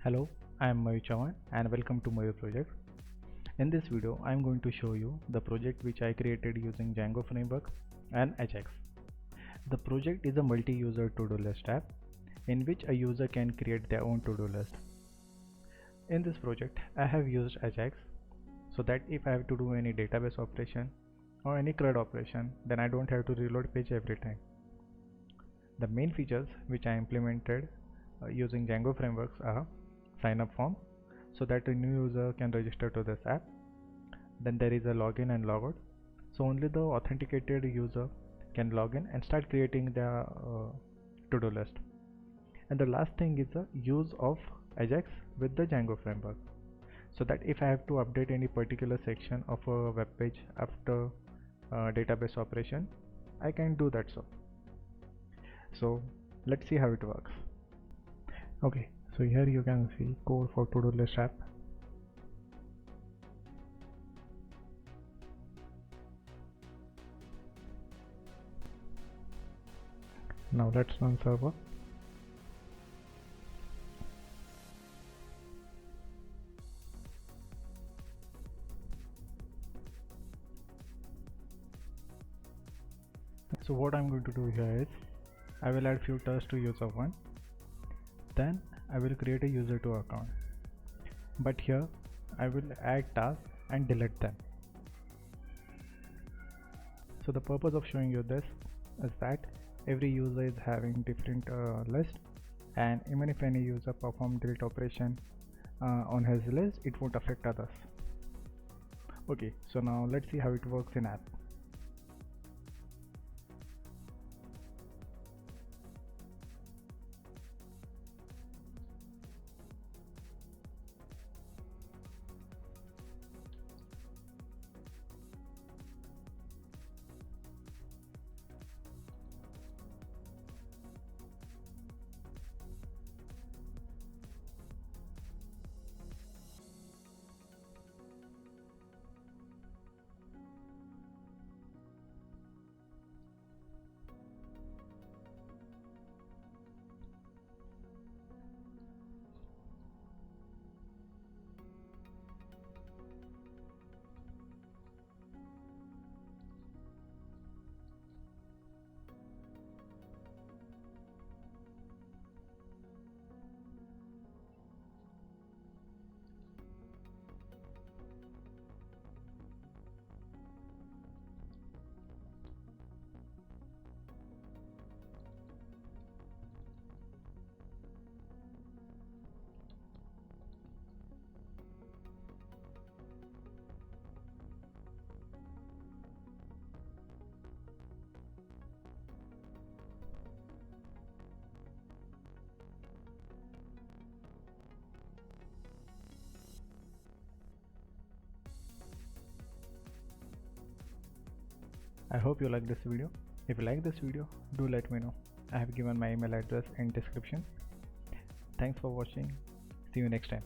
Hello, I am Mayur and welcome to Mayur project. In this video, I am going to show you the project which I created using Django framework and Ajax. The project is a multi-user to-do list app in which a user can create their own to-do list. In this project, I have used Ajax so that if I have to do any database operation or any CRUD operation, then I don't have to reload page every time. The main features which I implemented using Django frameworks are sign up form so that a new user can register to this app. Then there is a login and logout, so only the authenticated user can log in and start creating their to-do list. And the last thing is the use of Ajax with the Django framework, so that if I have to update any particular section of a web page after database operation, I can do that. So let's see how it works. Okay, so here you can see code for to-do list app. Now let's run server. So what I'm going to do here is I will add few tasks to user 1. Then I will create a user 2 account. But here I will add tasks and delete them. So the purpose of showing you this is that every user is having different list, and even if any user perform delete operation on his list, it won't affect others. Okay, so now let's see how it works in app. I hope you like this video. If you like this video, do let me know. I have given my email address in description. Thanks for watching. See you next time.